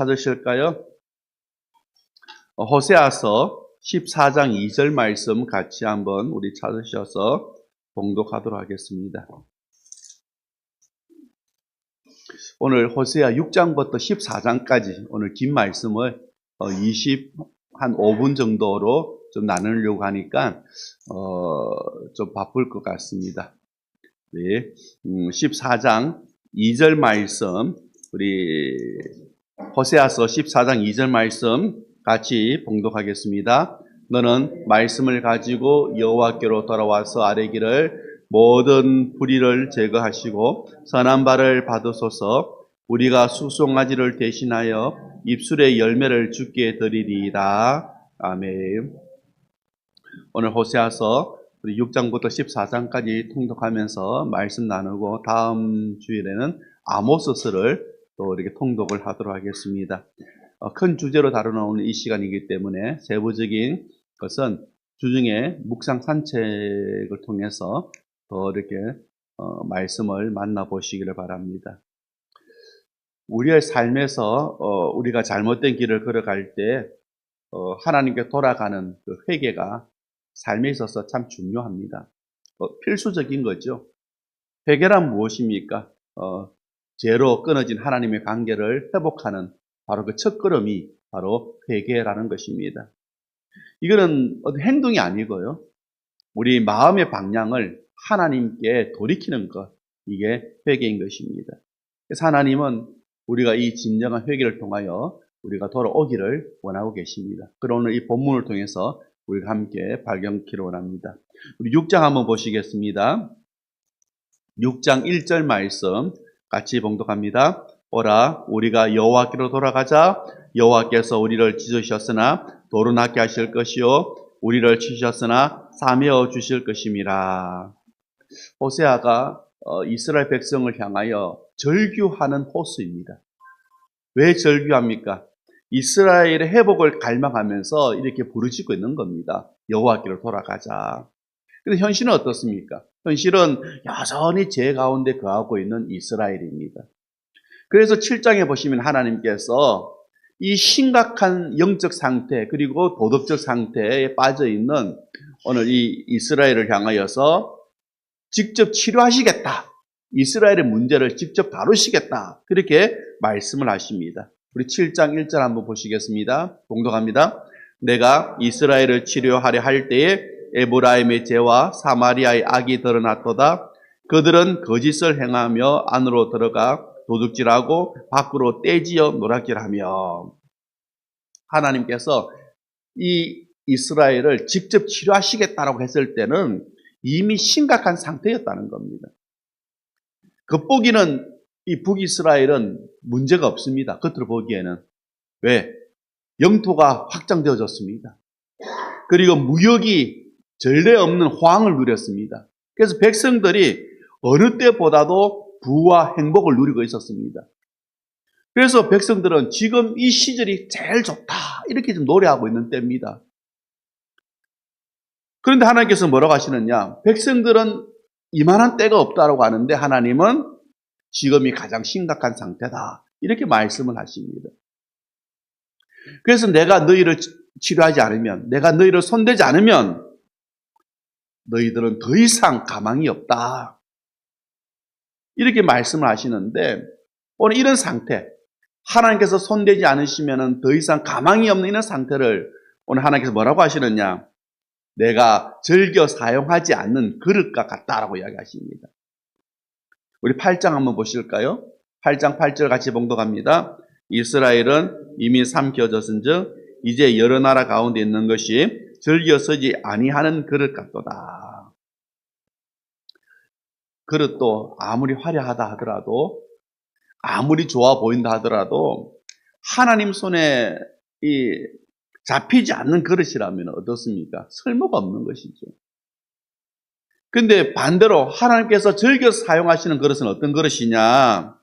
찾으실까요? 호세아서 14장 2절 말씀 같이 한번 우리 찾으셔서 봉독하도록 하겠습니다. 오늘 호세아 6장부터 14장까지 오늘 긴 말씀을 5분 정도로 좀 나누려고 하니까 좀 바쁠 것 같습니다. 네, 14장 2절 말씀 우리 호세아서 14장 2절 말씀 같이 봉독하겠습니다. 너는 말씀을 가지고 여호와께로 돌아와서 아뢰기를 모든 불의를 제거하시고 선한 바를 받으소서. 우리가 수송아지를 대신하여 입술의 열매를 주께 드리리이다. 아멘. 오늘 호세아서 우리 6장부터 14장까지 통독하면서 말씀 나누고 다음 주일에는 아모스서를 또 이렇게 통독을 하도록 하겠습니다. 큰 주제로 다뤄나오는 이 시간이기 때문에 세부적인 것은 주중에 묵상 산책을 통해서 더 이렇게 말씀을 만나보시기를 바랍니다. 우리의 삶에서 우리가 잘못된 길을 걸어갈 때 하나님께 돌아가는 그 회개가 삶에 있어서 참 중요합니다. 필수적인 거죠. 회개란 무엇입니까? 죄로 끊어진 하나님의 관계를 회복하는 바로 그 첫걸음이 바로 회개라는 것입니다. 이거는 어떤 행동이 아니고요. 우리 마음의 방향을 하나님께 돌이키는 것, 이게 회개인 것입니다. 그래서 하나님은 우리가 이 진정한 회개를 통하여 우리가 돌아오기를 원하고 계십니다. 그럼 오늘 이 본문을 통해서 우리가 함께 발견키를 원합니다. 우리 6장 한번 보시겠습니다. 6장 1절 말씀 같이 봉독합니다. 오라 우리가 여호와께로 돌아가자. 여호와께서 우리를 찢으셨으나 돌은 낫게 하실 것이요 우리를 치셨으나 사매어 주실 것임이라. 호세아가 이스라엘 백성을 향하여 절규하는 호수입니다. 왜 절규합니까? 이스라엘의 회복을 갈망하면서 이렇게 부르짖고 있는 겁니다. 여호와께로 돌아가자. 그런데 현실은 어떻습니까? 현실은 여전히 죄 가운데 거하고 있는 이스라엘입니다. 그래서 7장에 보시면 하나님께서 이 심각한 영적 상태 그리고 도덕적 상태에 빠져있는 오늘 이 이스라엘을 향하여서 직접 치료하시겠다. 이스라엘의 문제를 직접 다루시겠다. 그렇게 말씀을 하십니다. 우리 7장 1절 한번 보시겠습니다. 봉독합니다. 내가 이스라엘을 치료하려 할 때에 에브라임의 죄와 사마리아의 악이 드러났도다. 그들은 거짓을 행하며 안으로 들어가 도둑질하고 밖으로 떼지어 노략질하며. 하나님께서 이 이스라엘을 직접 치료하시겠다라고 했을 때는 이미 심각한 상태였다는 겁니다. 겉보기는 이 북이스라엘은 문제가 없습니다. 겉으로 보기에는. 왜? 영토가 확장되어졌습니다. 그리고 무역이 전례 없는 호황을 누렸습니다. 그래서 백성들이 어느 때보다도 부와 행복을 누리고 있었습니다. 그래서 백성들은 지금 이 시절이 제일 좋다 이렇게 좀 노래하고 있는 때입니다. 그런데 하나님께서 뭐라고 하시느냐? 백성들은 이만한 때가 없다라고 하는데 하나님은 지금이 가장 심각한 상태다 이렇게 말씀을 하십니다. 그래서 내가 너희를 치료하지 않으면, 내가 너희를 손대지 않으면 너희들은 더 이상 가망이 없다 이렇게 말씀을 하시는데, 오늘 이런 상태, 하나님께서 손대지 않으시면 더 이상 가망이 없는 이런 상태를 오늘 하나님께서 뭐라고 하시느냐? 내가 즐겨 사용하지 않는 그릇과 같다라고 이야기하십니다. 우리 8장 한번 보실까요? 8장 8절 같이 봉독합니다. 이스라엘은 이미 삼켜졌은즉 이제 여러 나라 가운데 있는 것이 즐겨 서지 아니하는 그릇 같도다. 그릇도 아무리 화려하다 하더라도, 아무리 좋아 보인다 하더라도 하나님 손에 잡히지 않는 그릇이라면 어떻습니까? 쓸모가 없는 것이죠. 근데 반대로 하나님께서 즐겨 사용하시는 그릇은 어떤 그릇이냐?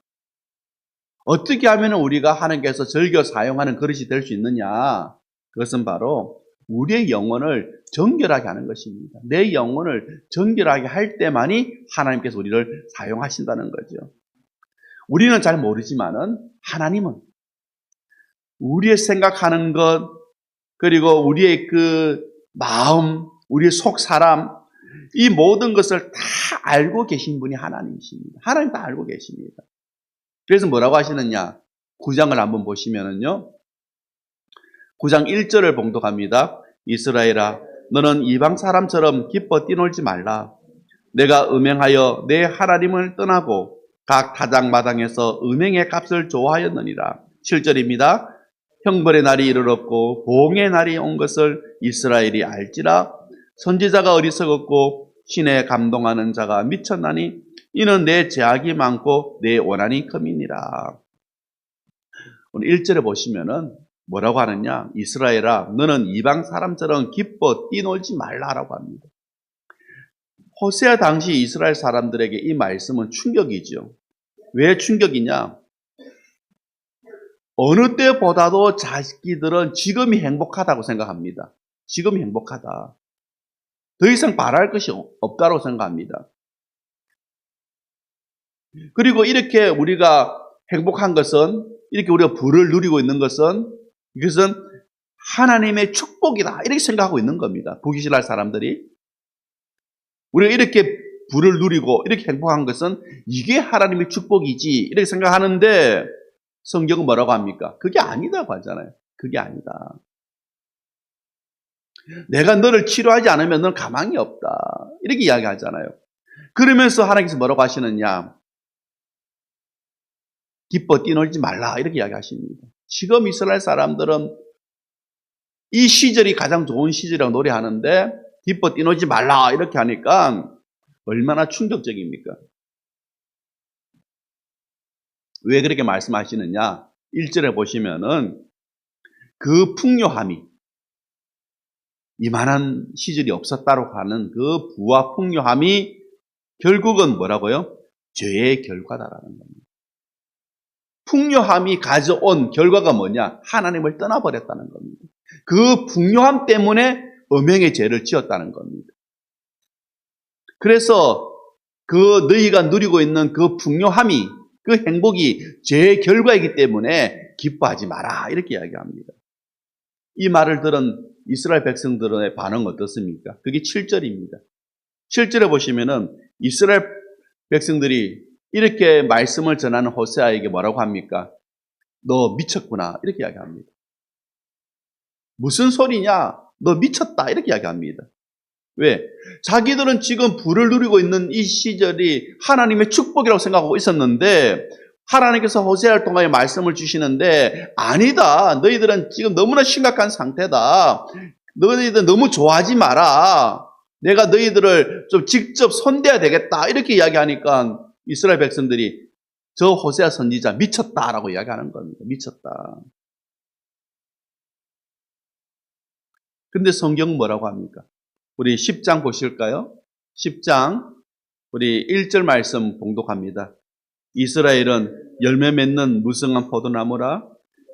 어떻게 하면 우리가 하나님께서 즐겨 사용하는 그릇이 될 수 있느냐? 그것은 바로 우리의 영혼을 정결하게 하는 것입니다. 내 영혼을 정결하게 할 때만이 하나님께서 우리를 사용하신다는 거죠. 우리는 잘 모르지만은 하나님은 우리의 생각하는 것, 그리고 우리의 그 마음, 우리의 속 사람, 이 모든 것을 다 알고 계신 분이 하나님이십니다. 하나님 다 알고 계십니다. 그래서 뭐라고 하시느냐? 9장을 한번 보시면은요. 9장 1절을 봉독합니다. 이스라엘아, 너는 이방 사람처럼 기뻐 뛰놀지 말라. 내가 음행하여 내 하나님을 떠나고 각 타작마당에서 음행의 값을 좋아하였느니라. 7절입니다. 형벌의 날이 이르렀고 보응의 날이 온 것을 이스라엘이 알지라. 선지자가 어리석었고 신에 감동하는 자가 미쳤나니 이는 내 죄악이 많고 내 원한이 큼이니라. 오늘 1절에 보시면은 뭐라고 하느냐? 이스라엘아, 너는 이방 사람처럼 기뻐 뛰놀지 말라라고 합니다. 호세아 당시 이스라엘 사람들에게 이 말씀은 충격이죠. 왜 충격이냐? 어느 때보다도 자기들은 지금이 행복하다고 생각합니다. 지금이 행복하다. 더 이상 바랄 것이 없다고 생각합니다. 그리고 이렇게 우리가 행복한 것은, 이렇게 우리가 부를 누리고 있는 것은, 이것은 하나님의 축복이다. 이렇게 생각하고 있는 겁니다. 북이스라엘 사람들이. 우리가 이렇게 부를 누리고 이렇게 행복한 것은 이게 하나님의 축복이지. 이렇게 생각하는데 성경은 뭐라고 합니까? 그게 아니다고 하잖아요. 그게 아니다. 내가 너를 치료하지 않으면 너는 가망이 없다. 이렇게 이야기하잖아요. 그러면서 하나님께서 뭐라고 하시느냐? 기뻐 뛰놀지 말라. 이렇게 이야기하십니다. 지금 이스라엘 사람들은 이 시절이 가장 좋은 시절이라고 노래하는데 기뻐 뛰놀지 말라. 이렇게 하니까 얼마나 충격적입니까? 왜 그렇게 말씀하시느냐? 1절에 보시면은 그 풍요함이 이만한 시절이 없었다고 하는 그 부와 풍요함이 결국은 뭐라고요? 죄의 결과다라는 겁니다. 풍요함이 가져온 결과가 뭐냐? 하나님을 떠나버렸다는 겁니다. 그 풍요함 때문에 음행의 죄를 지었다는 겁니다. 그래서 그 너희가 누리고 있는 그 풍요함이, 그 행복이 죄의 결과이기 때문에 기뻐하지 마라. 이렇게 이야기합니다. 이 말을 들은 이스라엘 백성들의 반응은 어떻습니까? 그게 7절입니다. 7절에 보시면은 이스라엘 백성들이 이렇게 말씀을 전하는 호세아에게 뭐라고 합니까? 너 미쳤구나. 이렇게 이야기합니다. 무슨 소리냐? 너 미쳤다. 이렇게 이야기합니다. 왜? 자기들은 지금 부를 누리고 있는 이 시절이 하나님의 축복이라고 생각하고 있었는데 하나님께서 호세아를 통하여 말씀을 주시는데 아니다. 너희들은 지금 너무나 심각한 상태다. 너희들 너무 좋아하지 마라. 내가 너희들을 좀 직접 손대야 되겠다. 이렇게 이야기하니까 이스라엘 백성들이 저 호세아 선지자 미쳤다라고 이야기하는 겁니다. 미쳤다. 근데 성경은 뭐라고 합니까? 우리 10장 보실까요? 10장 우리 1절 말씀 봉독합니다. 이스라엘은 열매 맺는 무성한 포도나무라.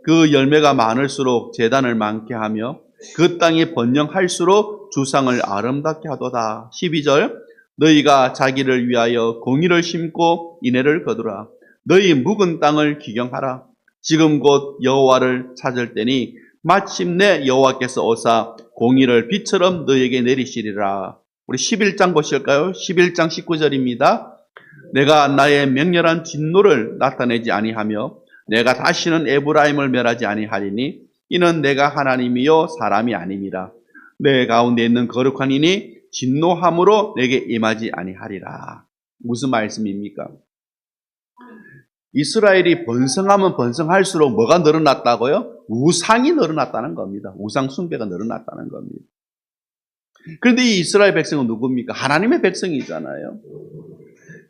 그 열매가 많을수록 제단을 많게 하며 그 땅이 번영할수록 주상을 아름답게 하도다. 12절 너희가 자기를 위하여 공의를 심고 인애를 거두라. 너희 묵은 땅을 기경하라. 지금 곧 여호와를 찾을 때니 마침내 여호와께서 오사 공의를 비처럼 너희에게 내리시리라. 우리 11장 보실까요? 11장 19절입니다. 내가 나의 맹렬한 진노를 나타내지 아니하며 내가 다시는 에브라임을 멸하지 아니하리니 이는 내가 하나님이요 사람이 아님이라. 내 가운데 있는 거룩한 이니 진노함으로 내게 임하지 아니하리라. 무슨 말씀입니까? 이스라엘이 번성하면 번성할수록 뭐가 늘어났다고요? 우상이 늘어났다는 겁니다. 우상 숭배가 늘어났다는 겁니다. 그런데 이 이스라엘 백성은 누굽니까? 하나님의 백성이잖아요.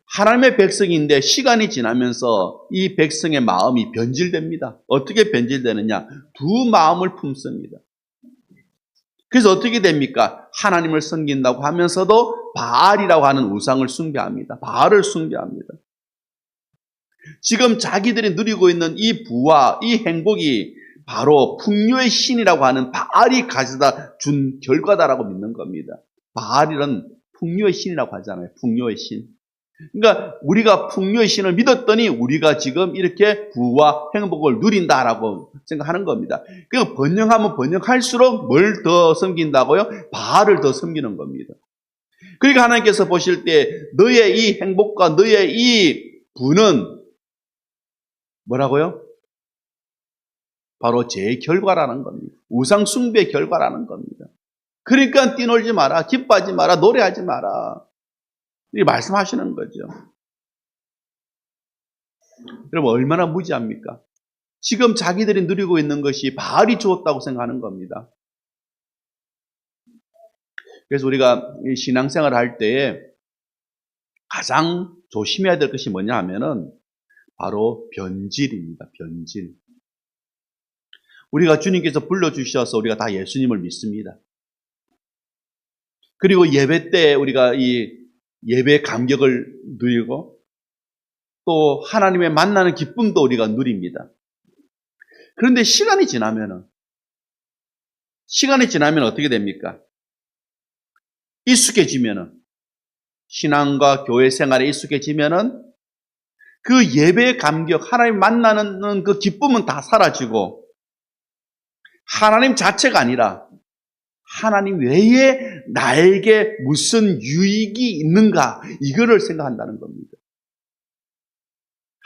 하나님의 백성인데 시간이 지나면서 이 백성의 마음이 변질됩니다. 어떻게 변질되느냐? 두 마음을 품습니다. 그래서 어떻게 됩니까? 하나님을 섬긴다고 하면서도 바알이라고 하는 우상을 숭배합니다. 바알을 숭배합니다. 지금 자기들이 누리고 있는 이 부와 이 행복이 바로 풍요의 신이라고 하는 바알이 가져다 준 결과다라고 믿는 겁니다. 바알이란 풍요의 신이라고 하잖아요. 풍요의 신. 그러니까 우리가 풍요의 신을 믿었더니 우리가 지금 이렇게 부와 행복을 누린다라고 생각하는 겁니다. 그러니까 번영하면 번영할수록 뭘 더 섬긴다고요? 바알을 더 섬기는 겁니다. 그러니까 하나님께서 보실 때 너의 이 행복과 너의 이 부는 뭐라고요? 바로 제 결과라는 겁니다. 우상 숭배의 결과라는 겁니다. 그러니까 뛰놀지 마라, 기뻐하지 마라, 노래하지 마라. 이렇게 말씀하시는 거죠. 여러분 얼마나 무지합니까? 지금 자기들이 누리고 있는 것이 바알이 주었다고 생각하는 겁니다. 그래서 우리가 신앙생활을 할 때에 가장 조심해야 될 것이 뭐냐 하면은 바로 변질입니다. 변질. 우리가 주님께서 불러주셔서 우리가 다 예수님을 믿습니다. 그리고 예배 때 우리가 이 예배 감격을 누리고 또 하나님의 만나는 기쁨도 우리가 누립니다. 그런데 시간이 지나면 어떻게 됩니까? 익숙해지면은 신앙과 교회 생활에 익숙해지면은 그 예배의 감격, 하나님 만나는 그 기쁨은 다 사라지고 하나님 자체가 아니라 하나님 외에 나에게 무슨 유익이 있는가 이거를 생각한다는 겁니다.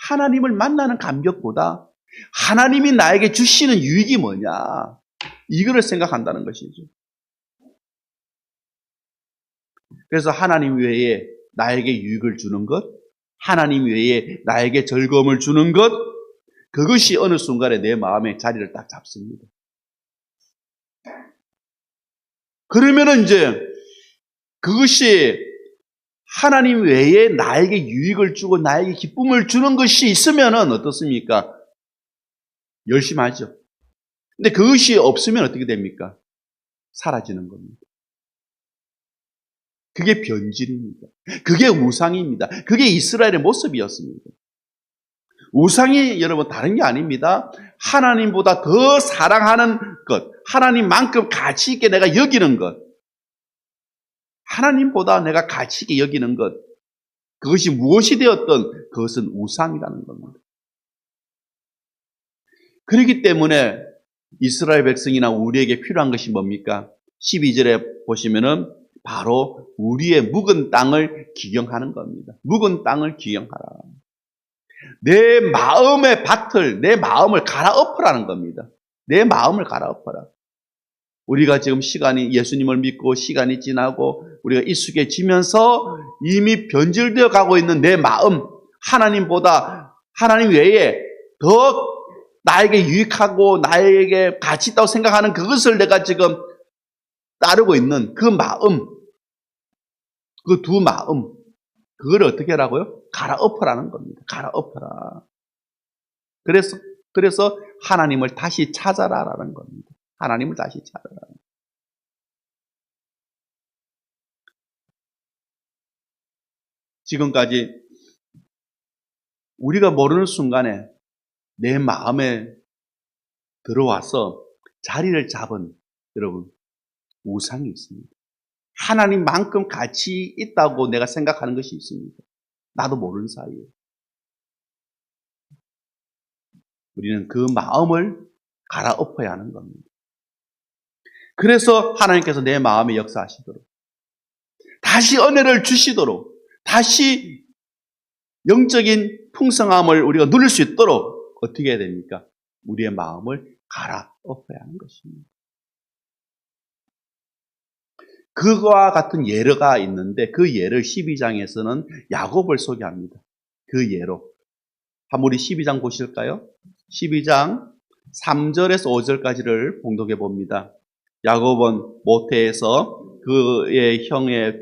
하나님을 만나는 감격보다 하나님이 나에게 주시는 유익이 뭐냐 이거를 생각한다는 것이죠. 그래서 하나님 외에 나에게 유익을 주는 것, 하나님 외에 나에게 즐거움을 주는 것, 그것이 어느 순간에 내 마음에 자리를 딱 잡습니다. 그러면은 이제 그것이 하나님 외에 나에게 유익을 주고 나에게 기쁨을 주는 것이 있으면은 어떻습니까? 열심히 하죠. 근데 그것이 없으면 어떻게 됩니까? 사라지는 겁니다. 그게 변질입니다. 그게 우상입니다. 그게 이스라엘의 모습이었습니다. 우상이 여러분 다른 게 아닙니다. 하나님보다 더 사랑하는 것, 하나님만큼 가치 있게 내가 여기는 것, 하나님보다 내가 가치 있게 여기는 것, 그것이 무엇이 되었든 그것은 우상이라는 겁니다. 그렇기 때문에 이스라엘 백성이나 우리에게 필요한 것이 뭡니까? 12절에 보시면은 바로 우리의 묵은 땅을 기경하는 겁니다. 묵은 땅을 기경하라. 내 마음의 밭을, 내 마음을 갈아엎으라는 겁니다. 내 마음을 갈아엎어라. 우리가 지금 시간이 예수님을 믿고 시간이 지나고 우리가 익숙해지면서 이미 변질되어 가고 있는 내 마음, 하나님보다 하나님 외에 더 나에게 유익하고 나에게 가치 있다고 생각하는 그것을 내가 지금 따르고 있는 그 마음, 그 두 마음, 그걸 어떻게 하라고요? 갈아엎으라는 겁니다. 갈아엎어라. 그래서 하나님을 다시 찾아라라는 겁니다. 하나님을 다시 찾아라. 지금까지 우리가 모르는 순간에 내 마음에 들어와서 자리를 잡은 여러분 우상이 있습니다. 하나님만큼 가치 있다고 내가 생각하는 것이 있습니다. 나도 모르는 사이에. 우리는 그 마음을 갈아엎어야 하는 겁니다. 그래서 하나님께서 내 마음에 역사하시도록, 다시 은혜를 주시도록, 다시 영적인 풍성함을 우리가 누릴 수 있도록 어떻게 해야 됩니까? 우리의 마음을 갈아엎어야 하는 것입니다. 그와 같은 예가 있는데 그 예를 12장에서는 야곱을 소개합니다. 그 예로. 한번 우리 12장 보실까요? 12장 3절에서 5절까지를 봉독해 봅니다. 야곱은 모태에서 그의 형의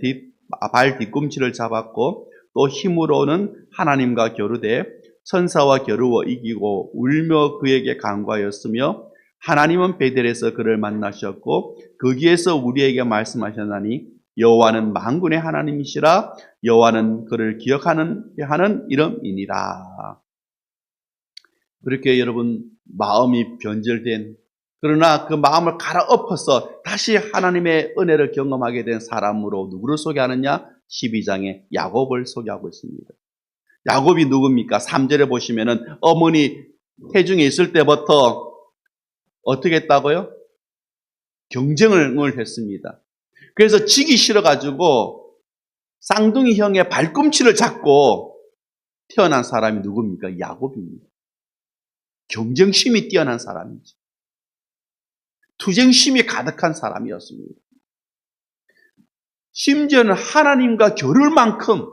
발 뒤꿈치를 잡았고 또 힘으로는 하나님과 겨루되 천사와 겨루어 이기고 울며 그에게 간구하였으며 하나님은 베델에서 그를 만나셨고 거기에서 우리에게 말씀하셨나니 여호와는 만군의 하나님이시라 여호와는 그를 기억하는 이름이니라. 그렇게 여러분 마음이 변절된 그러나 그 마음을 갈아엎어서 다시 하나님의 은혜를 경험하게 된 사람으로 누구를 소개하느냐? 12장에 야곱을 소개하고 있습니다. 야곱이 누굽니까? 3절에 보시면은 어머니 태중에 있을 때부터 어떻게 했다고요? 경쟁을 했습니다. 그래서 지기 싫어가지고 쌍둥이 형의 발꿈치를 잡고 태어난 사람이 누굽니까? 야곱입니다. 경쟁심이 뛰어난 사람이죠. 투쟁심이 가득한 사람이었습니다. 심지어는 하나님과 겨룰 만큼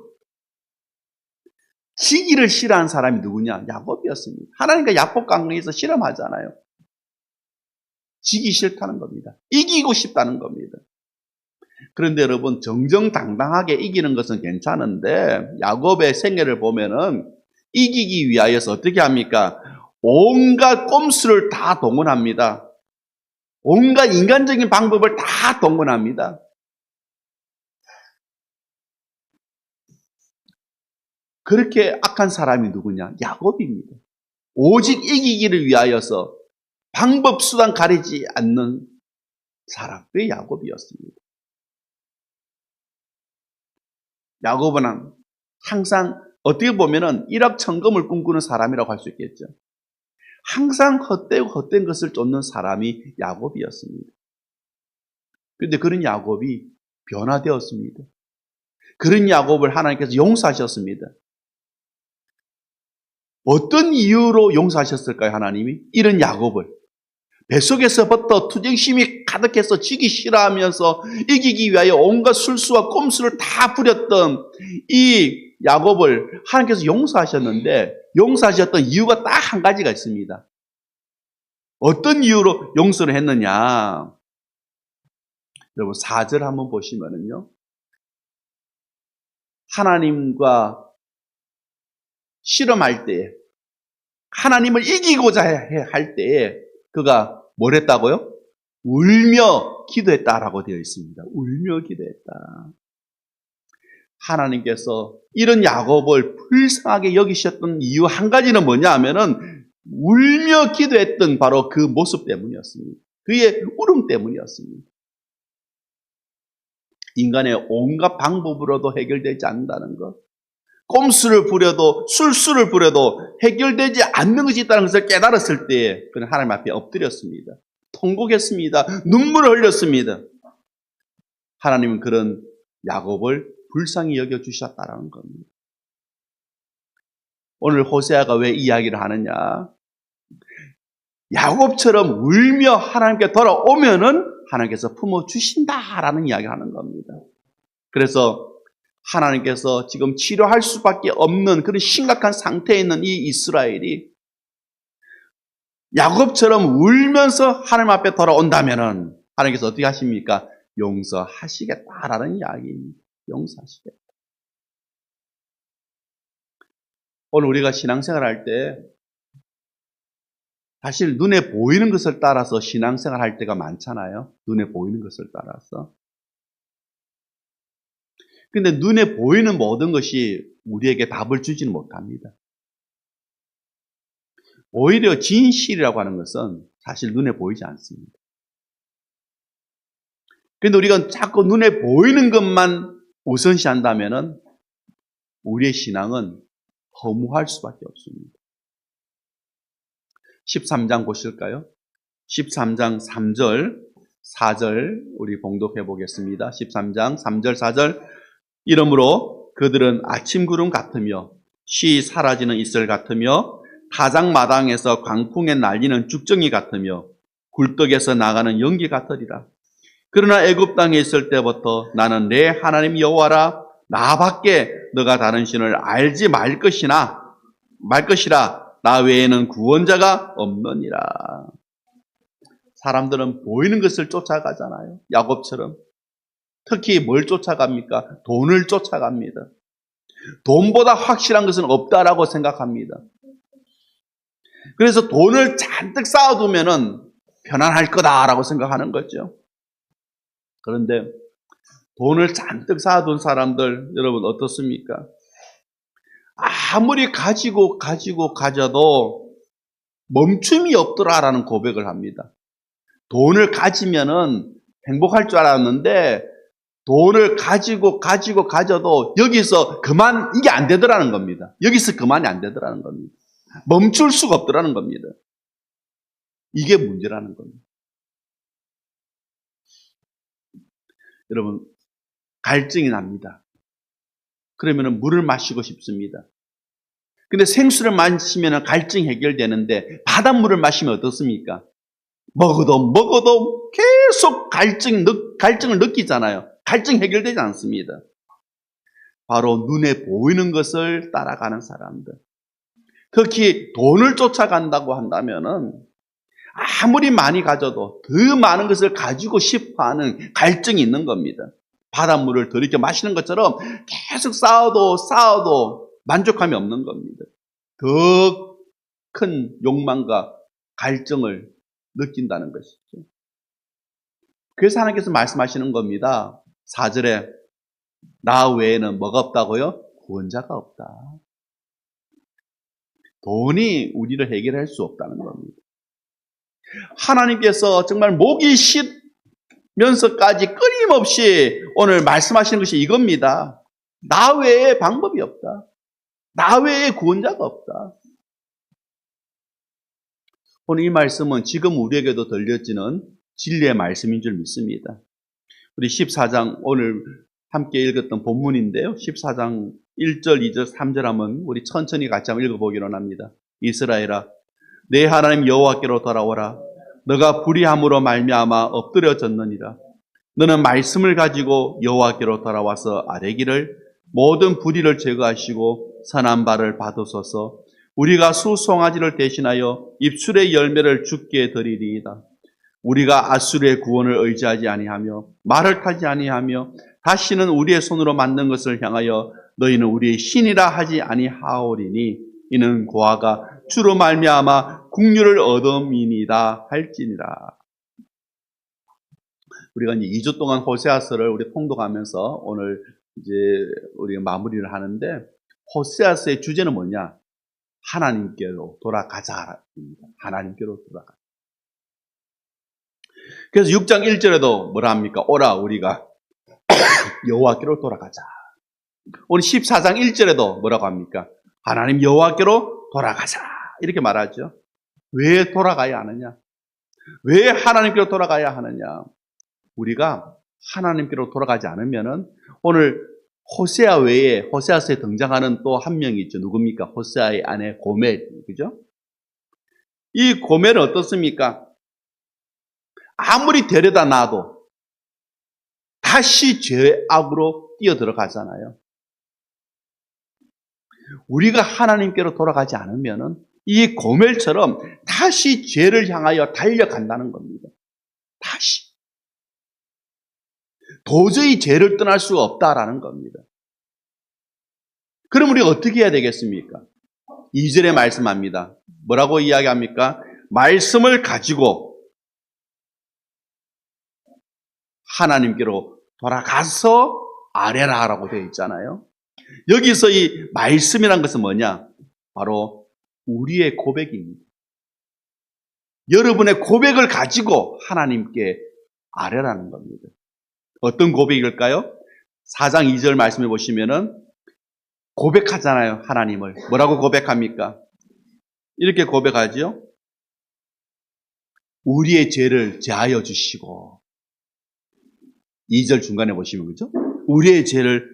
지기를 싫어하는 사람이 누구냐? 야곱이었습니다. 하나님과 야곱 강령에서 실험하잖아요. 지기 싫다는 겁니다. 이기고 싶다는 겁니다. 그런데 여러분, 정정당당하게 이기는 것은 괜찮은데 야곱의 생애를 보면은 이기기 위하여서 어떻게 합니까? 온갖 꼼수를 다 동원합니다. 온갖 인간적인 방법을 다 동원합니다. 그렇게 악한 사람이 누구냐? 야곱입니다. 오직 이기기를 위하여서 방법, 수단 가리지 않는 사람, 그게 야곱이었습니다. 야곱은 항상 어떻게 보면은 일확천금을 꿈꾸는 사람이라고 할 수 있겠죠. 항상 헛되고 헛된 것을 쫓는 사람이 야곱이었습니다. 그런데 그런 야곱이 변화되었습니다. 그런 야곱을 하나님께서 용서하셨습니다. 어떤 이유로 용서하셨을까요, 하나님이? 이런 야곱을. 뱃속에서부터 투쟁심이 가득해서 지기 싫어하면서 이기기 위하여 온갖 술수와 꼼수를 다 부렸던 이 야곱을 하나님께서 용서하셨는데, 용서하셨던 이유가 딱 한 가지가 있습니다. 어떤 이유로 용서를 했느냐? 여러분 4절 한번 보시면은요, 하나님과 실험할 때에, 하나님을 이기고자 할 때에 그가 뭘 했다고요? 울며 기도했다라고 되어 있습니다. 울며 기도했다. 하나님께서 이런 야곱을 불쌍하게 여기셨던 이유 한 가지는 뭐냐 하면은 울며 기도했던 바로 그 모습 때문이었습니다. 그의 울음 때문이었습니다. 인간의 온갖 방법으로도 해결되지 않는다는 것, 꼼수를 부려도 술수를 부려도 해결되지 않는 것이 있다는 것을 깨달았을 때에 그는 하나님 앞에 엎드렸습니다. 통곡했습니다. 눈물을 흘렸습니다. 하나님은 그런 야곱을 불쌍히 여겨주셨다는 겁니다. 오늘 호세아가 왜 이야기를 하느냐? 야곱처럼 울며 하나님께 돌아오면은 하나님께서 품어주신다라는 이야기를 하는 겁니다. 그래서 하나님께서 지금 치료할 수밖에 없는 그런 심각한 상태에 있는 이 이스라엘이 야곱처럼 울면서 하나님 앞에 돌아온다면은 하나님께서 어떻게 하십니까? 용서하시겠다라는 이야기입니다. 용서하시겠다. 오늘 우리가 신앙생활 할 때 사실 눈에 보이는 것을 따라서 신앙생활 할 때가 많잖아요. 눈에 보이는 것을 따라서. 근데 눈에 보이는 모든 것이 우리에게 답을 주지는 못합니다. 오히려 진실이라고 하는 것은 사실 눈에 보이지 않습니다. 그런데 우리가 자꾸 눈에 보이는 것만 우선시한다면은 우리의 신앙은 허무할 수밖에 없습니다. 13장 보실까요? 13장 3절, 4절 우리 봉독해 보겠습니다. 13장 3절, 4절. 이러므로 그들은 아침 구름 같으며 쉬 사라지는 이슬 같으며 타작마당에서 광풍에 날리는 죽정이 같으며 굴떡에서 나가는 연기 같으리라. 그러나 애굽 땅에 있을 때부터 나는 내 하나님 여호와라, 나밖에 너가 다른 신을 알지 말 것이라. 나 외에는 구원자가 없느니라. 사람들은 보이는 것을 쫓아가잖아요. 야곱처럼. 특히 뭘 쫓아갑니까? 돈을 쫓아갑니다. 돈보다 확실한 것은 없다라고 생각합니다. 그래서 돈을 잔뜩 쌓아두면은 편안할 거다라고 생각하는 거죠. 그런데 돈을 잔뜩 쌓아둔 사람들 여러분 어떻습니까? 아무리 가져도 멈춤이 없더라라는 고백을 합니다. 돈을 가지면은 행복할 줄 알았는데 돈을 가져도 여기서 그만, 이게 안 되더라는 겁니다. 여기서 그만이 안 되더라는 겁니다. 멈출 수가 없더라는 겁니다. 이게 문제라는 겁니다. 여러분, 갈증이 납니다. 그러면 물을 마시고 싶습니다. 근데 생수를 마시면 갈증이 해결되는데 바닷물을 마시면 어떻습니까? 먹어도 계속 갈증을 느끼잖아요. 갈증 해결되지 않습니다. 바로 눈에 보이는 것을 따라가는 사람들. 특히 돈을 쫓아간다고 한다면은 아무리 많이 가져도 더 많은 것을 가지고 싶어 하는 갈증이 있는 겁니다. 바닷물을 들이켜 마시는 것처럼 계속 쌓아도 만족함이 없는 겁니다. 더 큰 욕망과 갈증을 느낀다는 것이죠. 그래서 하나님께서 말씀하시는 겁니다. 4절에 나 외에는 뭐가 없다고요? 구원자가 없다. 돈이 우리를 해결할 수 없다는 겁니다. 하나님께서 정말 목이 쉬면서까지 끊임없이 오늘 말씀하시는 것이 이겁니다. 나 외에 방법이 없다. 나 외에 구원자가 없다. 오늘 이 말씀은 지금 우리에게도 들려지는 진리의 말씀인 줄 믿습니다. 우리 14장 오늘 함께 읽었던 본문인데요. 14장 1절, 2절, 3절 한번 우리 천천히 같이 한번 읽어보기로 합니다. 이스라엘아, 내 하나님 여호와께로 돌아오라. 너가 불의함으로 말미암아 엎드려졌느니라. 너는 말씀을 가지고 여호와께로 돌아와서 아뢰기를 모든 불의를 제거하시고 선한 바를 받으소서. 우리가 수송아지를 대신하여 입술의 열매를 주께 드리리이다. 우리가 아수르의 구원을 의지하지 아니하며 말을 타지 아니하며 다시는 우리의 손으로 만든 것을 향하여 너희는 우리의 신이라 하지 아니하오리니 이는 고아가 주로 말미암아 국류를 얻음이니이다 할지니라. 우리가 이제 2주 동안 호세아서를 우리 통독하면서 오늘 이제 우리가 마무리를 하는데, 호세아서의 주제는 뭐냐? 하나님께로 돌아가자. 하나님께로 돌아가자. 그래서 6장 1절에도 뭐라 합니까? 오라 우리가 여호와께로 돌아가자. 오늘 14장 1절에도 뭐라고 합니까? 하나님 여호와께로 돌아가자. 이렇게 말하죠. 왜 돌아가야 하느냐? 왜 하나님께로 돌아가야 하느냐? 우리가 하나님께로 돌아가지 않으면은 오늘 호세아 외에 호세아서에 등장하는 또 한 명이 있죠. 누굽니까? 호세아의 아내 고멜. 그죠? 이 고멜은 어떻습니까? 아무리 데려다 놔도 다시 죄악으로 뛰어들어가잖아요. 우리가 하나님께로 돌아가지 않으면은 이 고멜처럼 다시 죄를 향하여 달려간다는 겁니다. 다시. 도저히 죄를 떠날 수가 없다라는 겁니다. 그럼 우리가 어떻게 해야 되겠습니까? 2절에 말씀합니다. 뭐라고 이야기합니까? 말씀을 가지고 하나님께로 돌아가서 아뢰라라고 되어 있잖아요. 여기서 이 말씀이란 것은 뭐냐? 바로 우리의 고백입니다. 여러분의 고백을 가지고 하나님께 아뢰라는 겁니다. 어떤 고백일까요? 4장 2절 말씀해 보시면은 고백하잖아요. 하나님을. 뭐라고 고백합니까? 이렇게 고백하죠. 우리의 죄를 제하여 주시고, 2절 중간에 보시면 그죠? 우리의 죄를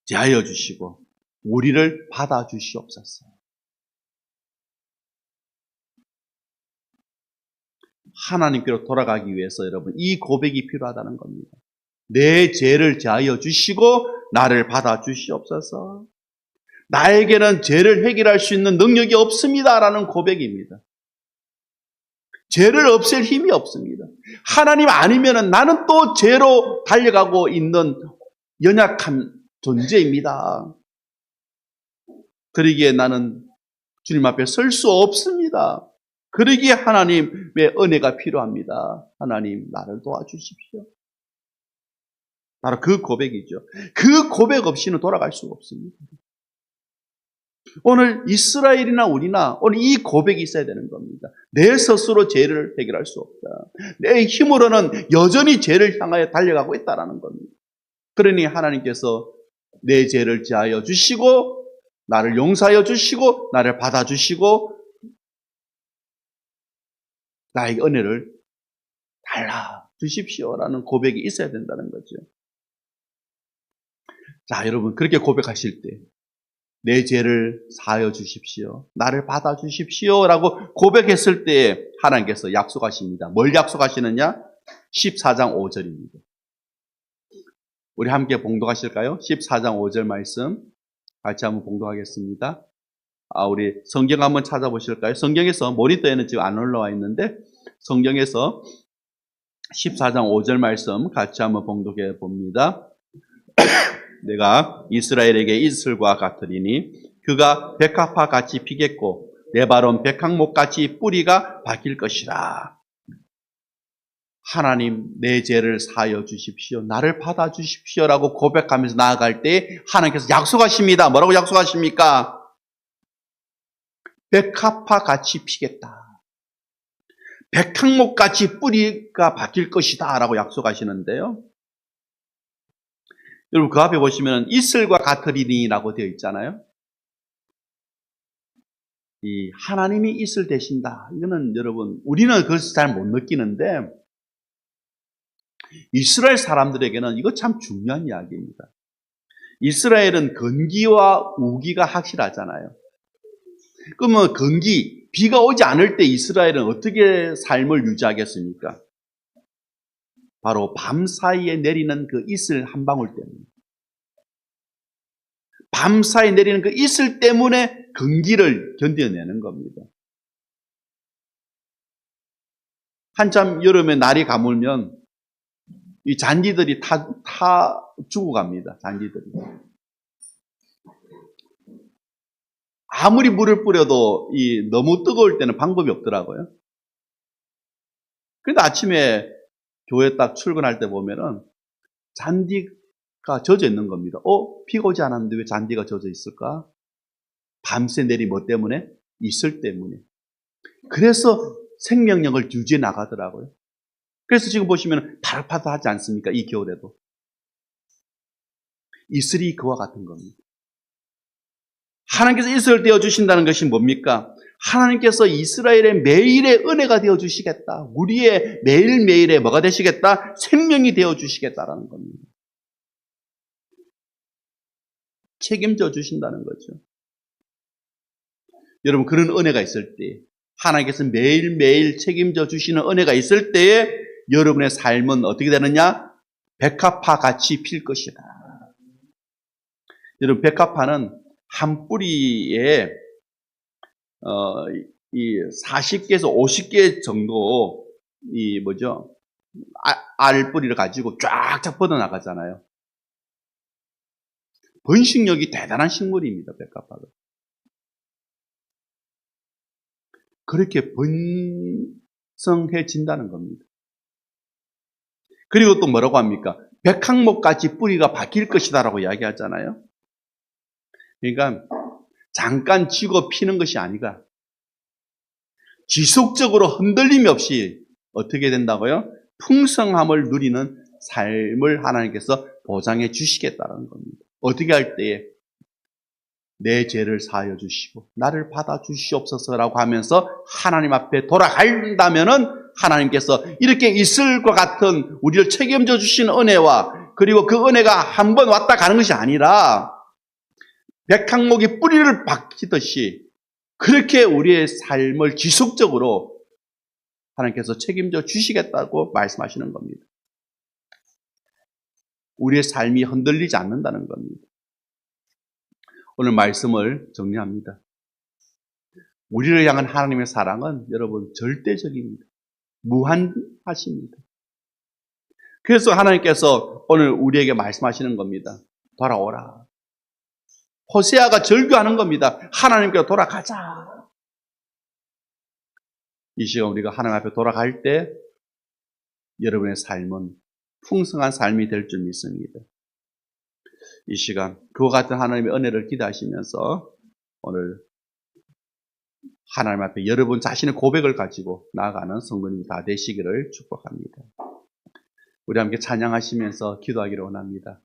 제하여 주시고 우리를 받아 주시옵소서. 하나님께로 돌아가기 위해서 여러분 이 고백이 필요하다는 겁니다. 내 죄를 제하여 주시고 나를 받아 주시옵소서. 나에게는 죄를 해결할 수 있는 능력이 없습니다라는 고백입니다. 죄를 없앨 힘이 없습니다. 하나님 아니면 나는 또 죄로 달려가고 있는 연약한 존재입니다. 그러기에 나는 주님 앞에 설 수 없습니다. 그러기에 하나님의 은혜가 필요합니다. 하나님 나를 도와주십시오. 바로 그 고백이죠. 그 고백 없이는 돌아갈 수가 없습니다. 오늘 이스라엘이나 우리나 오늘 이 고백이 있어야 되는 겁니다. 내 스스로 죄를 해결할 수 없다. 내 힘으로는 여전히 죄를 향하여 달려가고 있다는 겁니다. 그러니 하나님께서 내 죄를 지하여 주시고 나를 용서하여 주시고 나를 받아주시고 나에게 은혜를 달라 주십시오라는 고백이 있어야 된다는 거죠. 자, 여러분 그렇게 고백하실 때 내 죄를 사하여 주십시오. 나를 받아주십시오 라고 고백했을 때 하나님께서 약속하십니다. 뭘 약속하시느냐? 14장 5절입니다. 우리 함께 봉독하실까요? 14장 5절 말씀 같이 한번 봉독하겠습니다. 우리 성경 한번 찾아보실까요? 성경에서 모니터에는 지금 안 올라와 있는데 성경에서 14장 5절 말씀 같이 한번 봉독해 봅니다. 내가 이스라엘에게 이슬과 같으리니 그가 백합화 같이 피겠고 레바논 백항목 같이 뿌리가 바뀔 것이라. 하나님 내 죄를 사하여 주십시오. 나를 받아 주십시오라고 고백하면서 나아갈 때 하나님께서 약속하십니다. 뭐라고 약속하십니까? 백합화 같이 피겠다. 백항목 같이 뿌리가 바뀔 것이다 라고 약속하시는데요. 여러분 그 앞에 보시면 이슬과 같으리니라고 되어 있잖아요. 이 하나님이 이슬 되신다. 이거는 여러분 우리는 그걸 잘 못 느끼는데 이스라엘 사람들에게는 이거 참 중요한 이야기입니다. 이스라엘은 건기와 우기가 확실하잖아요. 그러면 건기, 비가 오지 않을 때 이스라엘은 어떻게 삶을 유지하겠습니까? 바로 밤 사이에 내리는 그 이슬 한 방울 때문에. 밤 사이에 내리는 그 이슬 때문에 건기를 견뎌내는 겁니다. 한참 여름에 날이 가물면 이 잔디들이 타 죽어갑니다. 잔디들이. 아무리 물을 뿌려도 너무 뜨거울 때는 방법이 없더라고요. 그런데 아침에 교회 딱 출근할 때 보면은 잔디가 젖어 있는 겁니다. 비가 오지 않았는데 왜 잔디가 젖어 있을까? 밤새 내린 뭐 때문에? 이슬 때문에. 그래서 생명력을 유지해 나가더라고요. 그래서 지금 보시면 파릇파릇하지 않습니까? 이 겨울에도. 이슬이 그와 같은 겁니다. 하나님께서 이슬을 떼어주신다는 것이 뭡니까? 하나님께서 이스라엘의 매일의 은혜가 되어주시겠다. 우리의 매일매일의 뭐가 되시겠다? 생명이 되어주시겠다라는 겁니다. 책임져 주신다는 거죠. 여러분 그런 은혜가 있을 때 하나님께서 매일매일 책임져 주시는 은혜가 있을 때에 여러분의 삶은 어떻게 되느냐? 백합화 같이 필 것이다. 여러분 백합화는 한 뿌리에 이 40개에서 50개 정도 알뿌리를 가지고 쫙쫙 뻗어나가잖아요. 번식력이 대단한 식물입니다. 백합화가. 그렇게 번성해진다는 겁니다. 그리고 또 뭐라고 합니까? 백항목같이 뿌리가 바뀔 것이다 라고 이야기하잖아요. 그러니까 잠깐 지고 피는 것이 아니라 지속적으로 흔들림이 없이 어떻게 된다고요? 풍성함을 누리는 삶을 하나님께서 보장해 주시겠다는 겁니다. 어떻게 할 때에 내 죄를 사하여 주시고 나를 받아 주시옵소서라고 하면서 하나님 앞에 돌아간다면은 하나님께서 이렇게 이슬과 같은 우리를 책임져 주시는 은혜와 그리고 그 은혜가 한 번 왔다 가는 것이 아니라 백항목이 뿌리를 박히듯이 그렇게 우리의 삶을 지속적으로 하나님께서 책임져 주시겠다고 말씀하시는 겁니다. 우리의 삶이 흔들리지 않는다는 겁니다. 오늘 말씀을 정리합니다. 우리를 향한 하나님의 사랑은 여러분 절대적입니다. 무한하십니다. 그래서 하나님께서 오늘 우리에게 말씀하시는 겁니다. 돌아오라. 호세아가 절규하는 겁니다. 하나님께로 돌아가자. 이 시간 우리가 하나님 앞에 돌아갈 때 여러분의 삶은 풍성한 삶이 될 줄 믿습니다. 이 시간 그와 같은 하나님의 은혜를 기대하시면서 오늘 하나님 앞에 여러분 자신의 고백을 가지고 나아가는 성도님 다 되시기를 축복합니다. 우리 함께 찬양하시면서 기도하기를 원합니다.